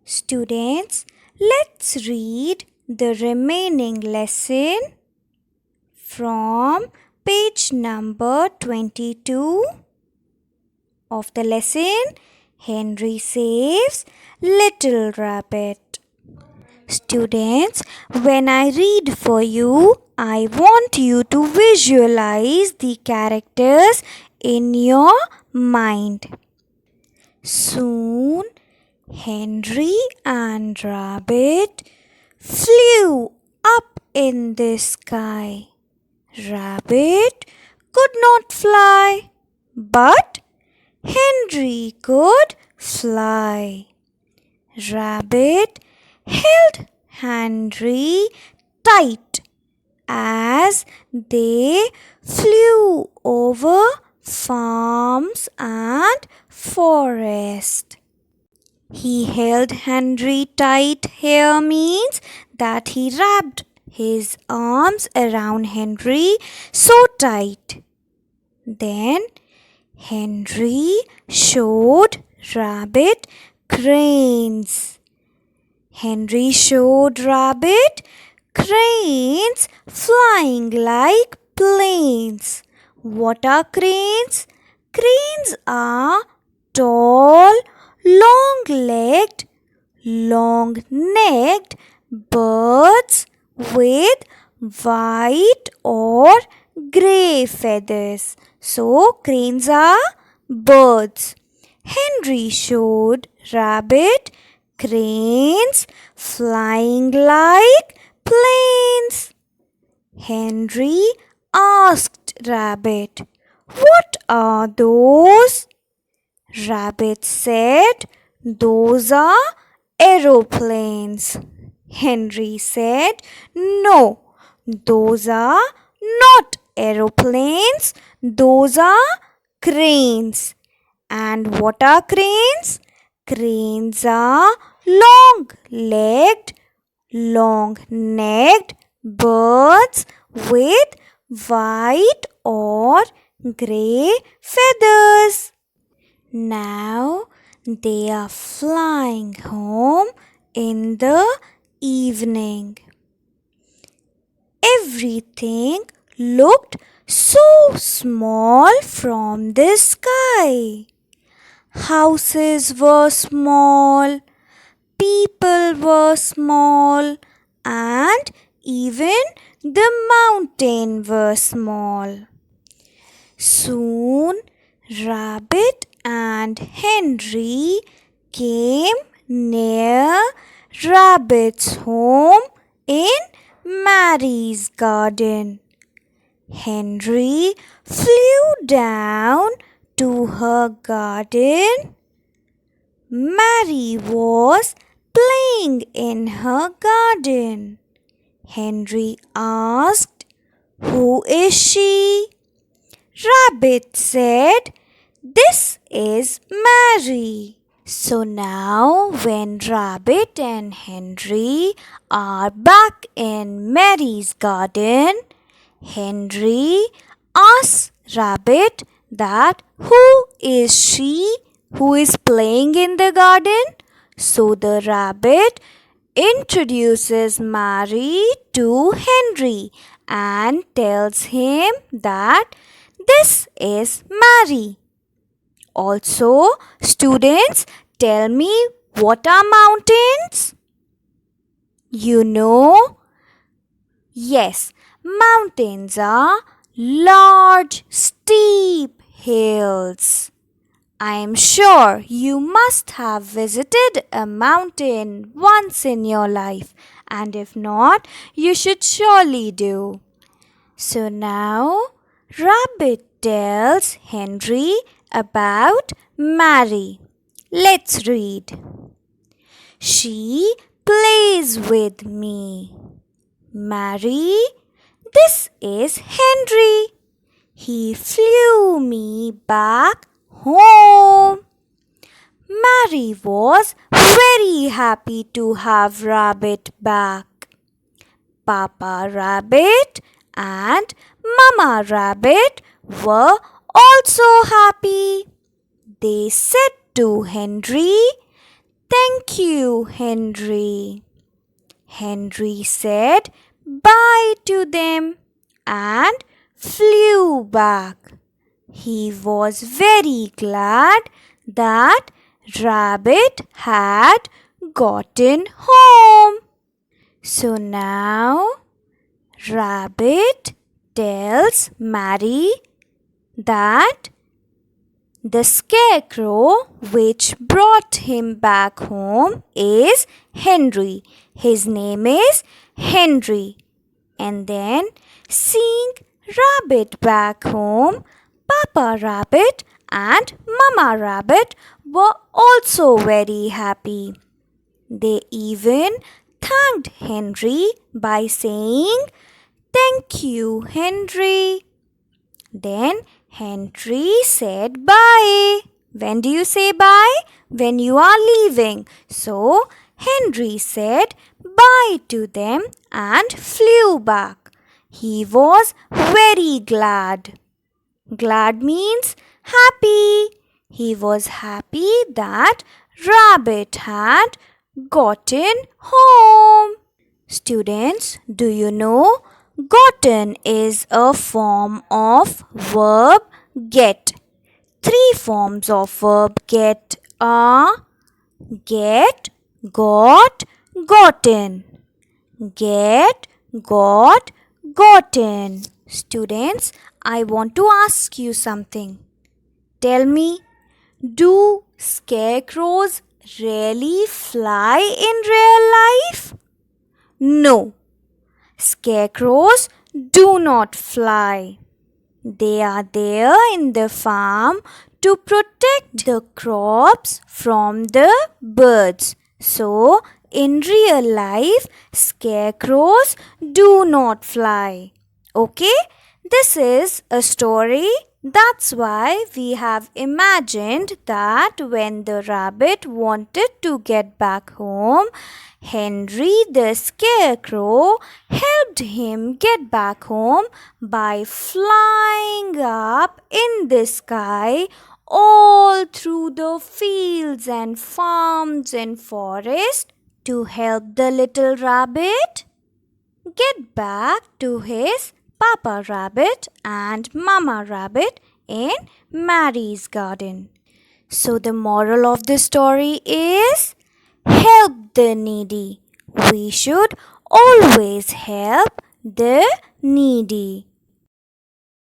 Students, let's read the remaining lesson from page number 22 of the lesson. Henry Saves Little Rabbit. Students, when I read for you, I want you to visualize the characters in your mind. Soon, Henry and Rabbit flew up in the sky. Rabbit could not fly, but Henry could fly. Rabbit held Henry tight as they flew over farms and forest. He held Henry tight here means that he wrapped his arms around Henry so tight. Then Henry showed Rabbit cranes. Henry showed Rabbit cranes flying like planes. What are cranes? Cranes are tall, long-legged, long-necked birds with white or grey feathers. So, cranes are birds. Henry showed Rabbit cranes flying like planes. Henry asked Rabbit, "What are those?" Rabbit said, "Those are aeroplanes." Henry said, "No, those are not aeroplanes. Those are cranes." And what are cranes? Cranes are long-legged, long-necked birds with white or grey feathers. Now they are flying home in the evening. Everything looked so small from the sky. Houses were small, people were small, and even the mountain were small. Soon, Rabbit and Henry came near Rabbit's home in Mary's garden. Henry flew down to her garden. Mary was playing in her garden. Henry asked, "Who is she?" Rabbit said, "This is Mary." So now, when Rabbit and Henry are back in Mary's garden, Henry asks Rabbit that who is she who is playing in the garden? So the rabbit introduces Mary to Henry and tells him that this is Mary. Also, students, tell me, what are mountains? You know? Yes, mountains are large, steep hills. I am sure you must have visited a mountain once in your life, and if not, you should surely do. So now, Rabbit tells Henry about Mary. Let's read. She plays with me. Mary, this is Henry. He flew me back home. Mary was very happy to have Rabbit back. Papa Rabbit and Mama Rabbit were also happy. They said to Henry, "Thank you, Henry." Henry said bye to them and flew back. He was very glad that Rabbit had gotten home. So now Rabbit tells Mary that the scarecrow which brought him back home is Henry. His name is Henry. And then, seeing Rabbit back home, Papa Rabbit and Mama Rabbit were also very happy. They even thanked Henry by saying, "Thank you, Henry." Then Henry said bye. When do you say bye? When you are leaving. So Henry said bye to them and flew back. He was very glad. Glad means happy. He was happy that Rabbit had gotten home. Students, do you know gotten is a form of verb get. Three forms of verb get are get, got, gotten. Get, got, gotten. Students, I want to ask you something. Tell me, do scarecrows really fly in real life? No. Scarecrows do not fly. They are there in the farm to protect the crops from the birds. So, in real life, scarecrows do not fly. Okay? This is a story. That's why we have imagined that when the rabbit wanted to get back home, Henry the Scarecrow helped him get back home by flying up in the sky all through the fields and farms and forest to help the little rabbit get back to his Papa Rabbit and Mama Rabbit in Mary's garden. So, the moral of the story is help the needy. We should always help the needy.